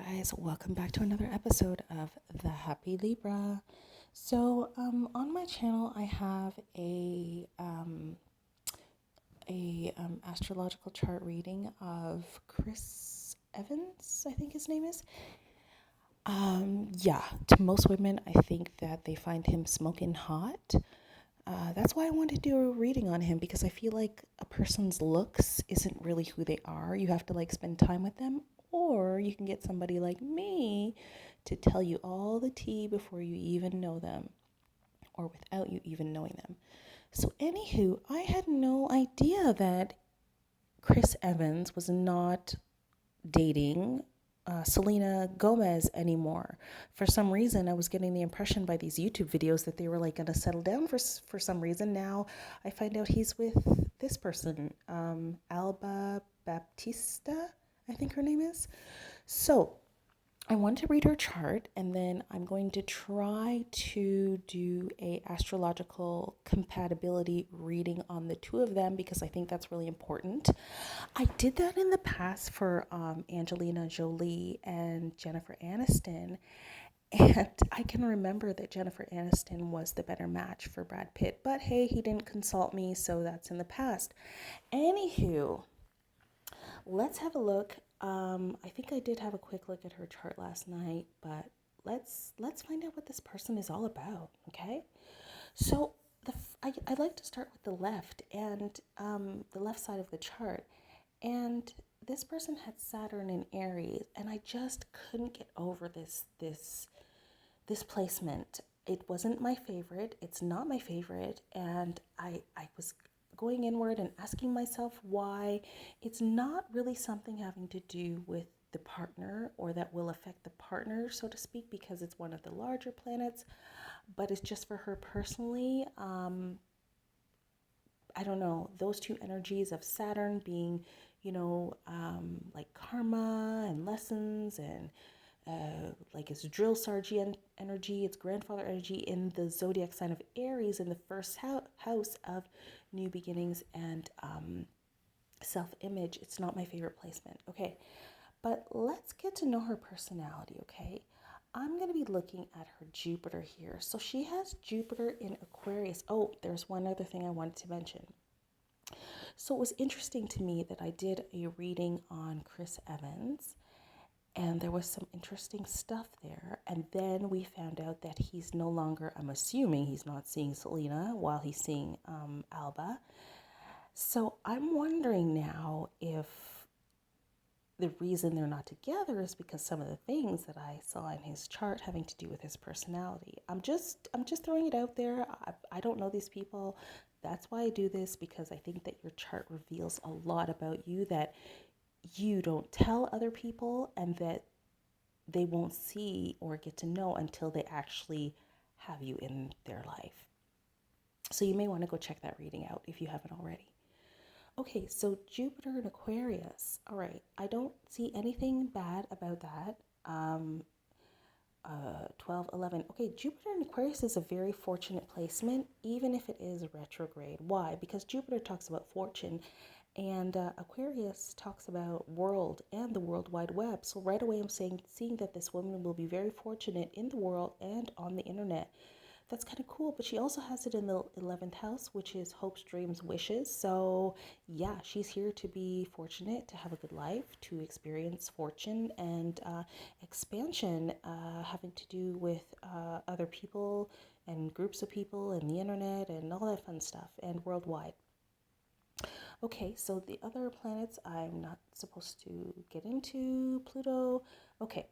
Guys, welcome back to another episode of The Happy Libra. So, on my channel, I have a astrological chart reading of Chris Evans, I think his name is. Yeah, to most women, I think that they find him smoking hot. That's why I wanted to do a reading on him, because I feel like a person's looks isn't really who they are. You have to spend time with them, or you can get somebody like me to tell you all the tea before you even know them, or without you even knowing them. So, anywho, I had no idea that Chris Evans was not dating Selena Gomez anymore. For some reason, I was getting the impression by these YouTube videos that they were going to settle down for some reason. Now I find out he's with this person, ALBA Baptista, I think her name is. So I want to read her chart, and then I'm going to try to do a astrological compatibility reading on the two of them, because I think that's really important. I did that in the past for Angelina Jolie and Jennifer Aniston, and I can remember that Jennifer Aniston was the better match for Brad Pitt, but hey, he didn't consult me, so that's in the past. Anywho, let's have a look. I think I did have a quick look at her chart last night, but let's find out what this person is all about. Okay, so I like to start with the left, and the left side of the chart, and this person had Saturn in Aries, and I just couldn't get over this placement. It wasn't my favorite. It's not my favorite, and I was going inward and asking myself why. It's not really something having to do with the partner, or that will affect the partner, so to speak, because it's one of the larger planets, but it's just for her personally. I don't know, those two energies of Saturn being, like karma and lessons, and like it's drill sergeant energy, it's grandfather energy in the zodiac sign of Aries, in the first house of new beginnings and self-image. It's not my favorite placement. Okay, but let's get to know her personality. Okay, I'm going to be looking at her Jupiter here. So she has Jupiter in Aquarius. Oh, there's one other thing I wanted to mention. So it was interesting to me that I did a reading on Chris Evans, and there was some interesting stuff there. And then we found out that he's no longer, I'm assuming he's not seeing Selena while he's seeing Alba. So I'm wondering now if the reason they're not together is because some of the things that I saw in his chart having to do with his personality. I'm just throwing it out there. I don't know these people. That's why I do this, because I think that your chart reveals a lot about you that you don't tell other people, and that they won't see or get to know until they actually have you in their life. So you may want to go check that reading out if you haven't already. Okay, so Jupiter in Aquarius. All right, I don't see anything bad about that. 12, 11. Okay, Jupiter in Aquarius is a very fortunate placement, even if it is retrograde. Why? Because Jupiter talks about fortune, and Aquarius talks about world and the World Wide Web. So right away I'm seeing that this woman will be very fortunate in the world and on the internet. That's kind of cool. But she also has it in the 11th house, which is hopes, dreams, wishes. So yeah, she's here to be fortunate, to have a good life, to experience fortune and expansion, having to do with other people and groups of people and the internet and all that fun stuff, and worldwide. Okay, so the other planets I'm not supposed to get into. Pluto. Okay,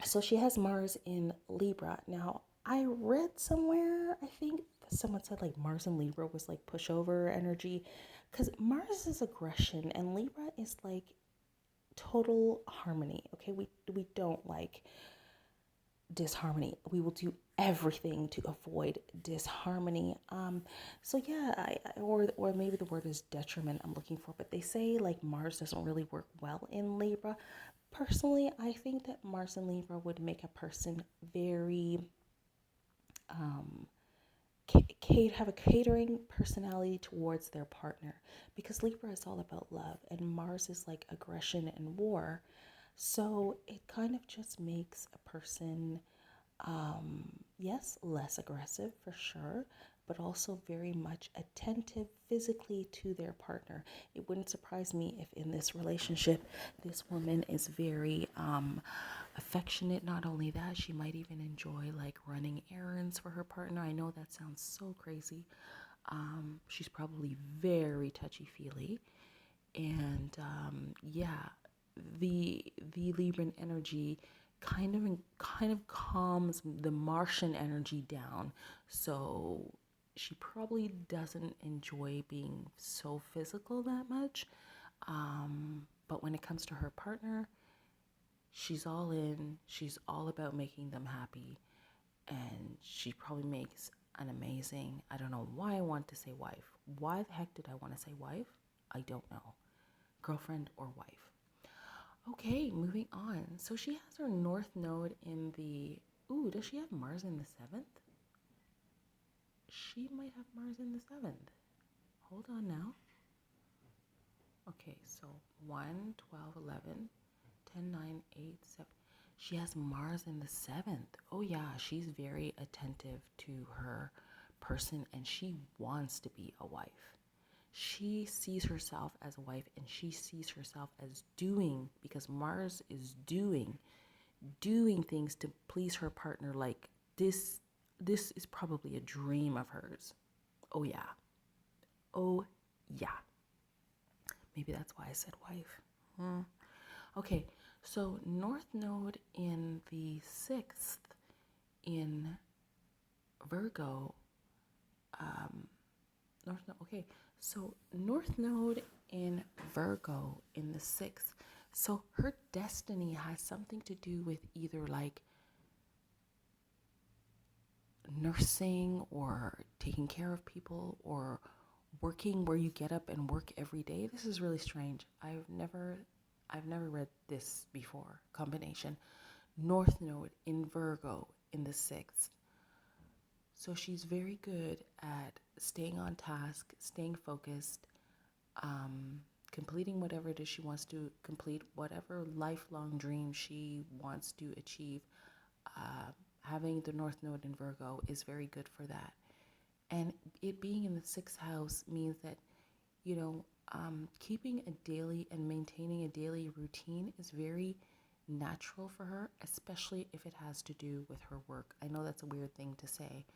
so she has Mars in Libra. Now, I read somewhere, I think someone said like Mars in Libra was like pushover energy, because Mars is aggression and Libra is like total harmony. Okay, we don't like disharmony. We will do everything to avoid disharmony. So yeah, or maybe the word is detriment I'm looking for, but they say like Mars doesn't really work well in Libra. Personally, I think that Mars in Libra would make a person very have a catering personality towards their partner, because Libra is all about love and Mars is like aggression and war. So it kind of just makes a person, yes, less aggressive for sure, but also very much attentive physically to their partner. It wouldn't surprise me if in this relationship, this woman is very affectionate. Not only that, she might even enjoy like running errands for her partner. I know that sounds so crazy. She's probably very touchy feely, and yeah, the Libran energy kind of calms the Martian energy down. So she probably doesn't enjoy being so physical that much. But when it comes to her partner, she's all in. She's all about making them happy, and she probably makes an amazing. I don't know why I want to say wife. Why the heck did I want to say wife? I don't know. Girlfriend or wife. Okay, moving on. So she has her north node in the. Ooh, does she have Mars in the seventh? She might have Mars in the seventh. Hold on now. Okay, so 1, 12, 11, 10, 9, 8, 7. She has Mars in the seventh. Oh, yeah, she's very attentive to her person and she wants to be a wife. She sees herself as a wife and she sees herself as doing, because Mars is doing things to please her partner. Like this is probably a dream of hers. Oh yeah. Oh yeah. Maybe that's why I said wife. Okay, so north node in the 6th in Virgo. Okay, so north node in Virgo in the 6th. So her destiny has something to do with either like nursing or taking care of people or working where you get up and work every day. This is really strange. I've never read this before. Combination. North node in Virgo in the 6th. So she's very good at staying on task, staying focused, completing whatever it is she wants to complete, whatever lifelong dream she wants to achieve. Having the North Node in Virgo is very good for that. And it being in the 6th house means that, keeping a daily and maintaining a daily routine is very natural for her, especially if it has to do with her work. I know that's a weird thing to say,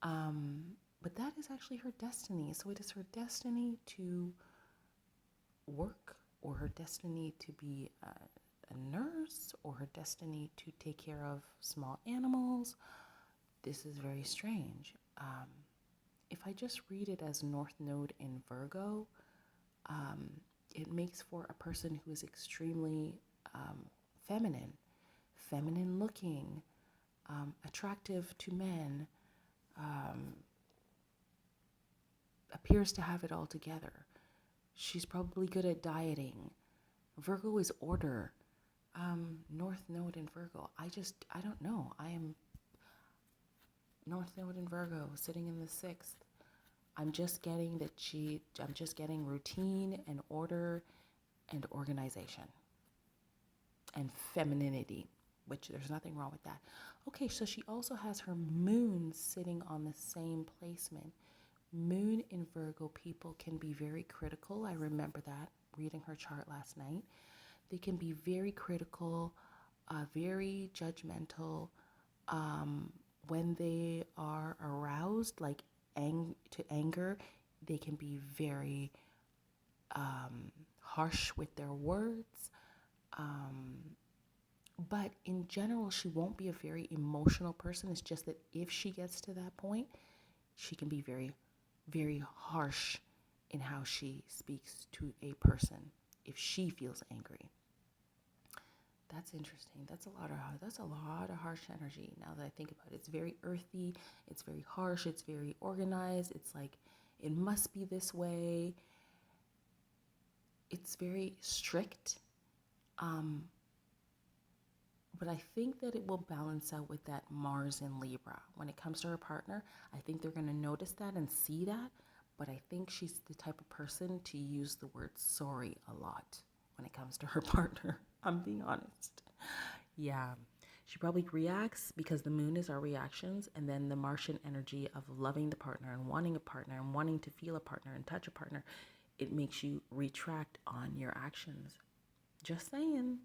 but that is actually her destiny. So it is her destiny to work, or her destiny to be a nurse, or her destiny to take care of small animals. This is very strange. If I just read it as North Node in Virgo, it makes for a person who is extremely feminine, feminine looking, attractive to men, appears to have it all together. She's probably good at dieting. Virgo is order. North Node in Virgo. I don't know. I am North Node in Virgo, sitting in the 6th. I'm just getting routine and order and organization and femininity, which there's nothing wrong with that. Okay, so she also has her moon sitting on the same placement. Moon in Virgo people can be very critical. I remember that reading her chart last night. They can be very critical, very judgmental. When they are aroused, like to anger, they can be very harsh with their words. But in general, she won't be a very emotional person. It's just that if she gets to that point, she can be very, very harsh in how she speaks to a person if she feels angry. That's interesting. That's a lot of harsh energy. Now that I think about it, it's very earthy. It's very harsh. It's very organized. It's like it must be this way. It's very strict. But I think that it will balance out with that Mars in Libra. When it comes to her partner, I think they're going to notice that and see that. But I think she's the type of person to use the word sorry a lot when it comes to her partner. I'm being honest. Yeah. She probably reacts because the moon is our reactions, and then the Martian energy of loving the partner and wanting a partner and wanting to feel a partner and touch a partner, it makes you retract on your actions. Just saying.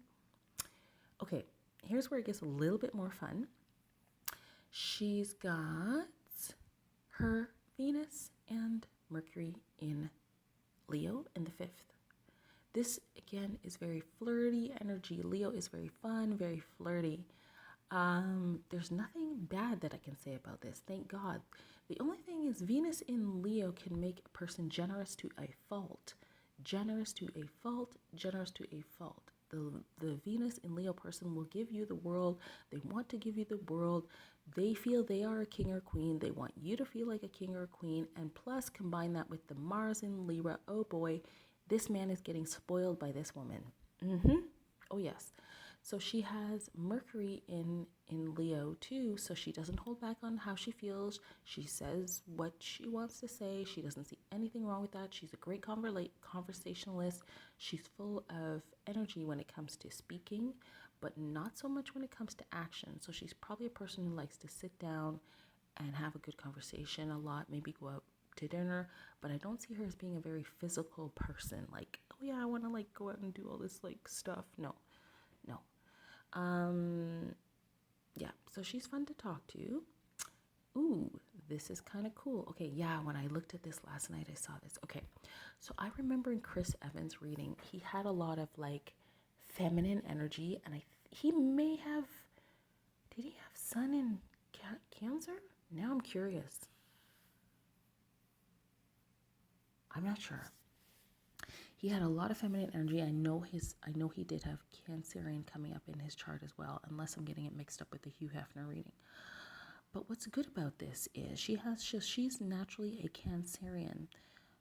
Okay, here's where it gets a little bit more fun. She's got her Venus and Mercury in Leo in the fifth. This again is very flirty energy. Leo is very fun, very flirty. There's nothing bad that I can say about this. Thank God. The only thing is Venus in Leo can make a person generous to a fault. Generous to a fault, generous to a fault. The Venus in Leo person will give you the world. They want to give you the world. They feel they are a king or queen. They want you to feel like a king or a queen. And plus combine that with the Mars in Libra. Oh boy, this man is getting spoiled by this woman. Oh yes. So she has Mercury in Leo too, so she doesn't hold back on how she feels. She says what she wants to say. She doesn't see anything wrong with that. She's a great conversationalist. She's full of energy when it comes to speaking, but not so much when it comes to action. So she's probably a person who likes to sit down and have a good conversation a lot, maybe go out to dinner, but I don't see her as being a very physical person. Like, oh yeah, I want to like go out and do all this like stuff. No. Yeah, so she's fun to talk to. Ooh, this is kind of cool. Okay, yeah, when I looked at this last night, I saw this. Okay, so I remember in Chris Evans' reading, he had a lot of like feminine energy, and he may have, did he have Sun in Cancer? Now I'm curious. I'm not sure. He had a lot of feminine energy. I know he did have Cancerian coming up in his chart as well, unless I'm getting it mixed up with the Hugh Hefner reading. But what's good about this is she's naturally a Cancerian.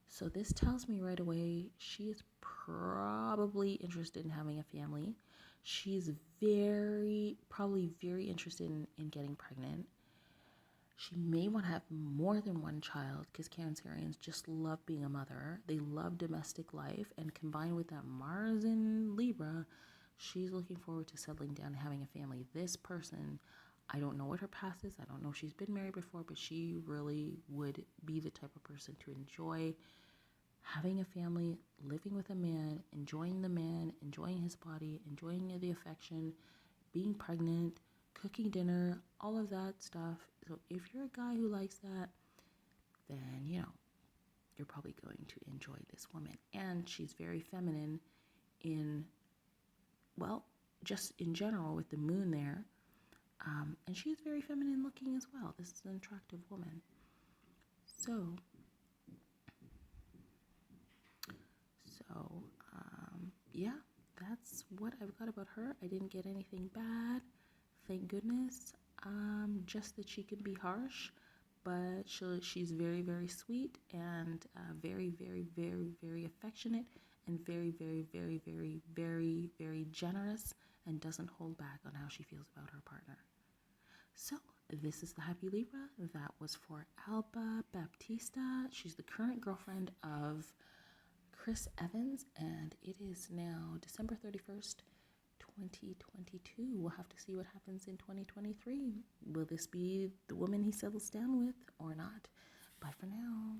So this tells me right away she is probably interested in having a family. She's probably very interested in getting pregnant. She may want to have more than one child because Cancerians just love being a mother. They love domestic life, and combined with that Mars in Libra, she's looking forward to settling down and having a family. This person, I don't know what her past is. I don't know if she's been married before, but she really would be the type of person to enjoy having a family, living with a man, enjoying the man, enjoying his body, enjoying the affection, being pregnant, cooking dinner, all of that stuff. So if you're a guy who likes that, then, you're probably going to enjoy this woman. And she's very feminine just in general with the moon there. And she's very feminine looking as well. This is an attractive woman. So, yeah, that's what I've got about her. I didn't get anything bad. Thank goodness. Just that she can be harsh, but she's very, very sweet and very, very, very, very affectionate and very, very, very, very, very, very generous and doesn't hold back on how she feels about her partner. So this is the Happy Libra. That was for Alba Baptista. She's the current girlfriend of Chris Evans, and it is now December 31st, 2022. We'll have to see what happens in 2023. Will this be the woman he settles down with or not? Bye for now.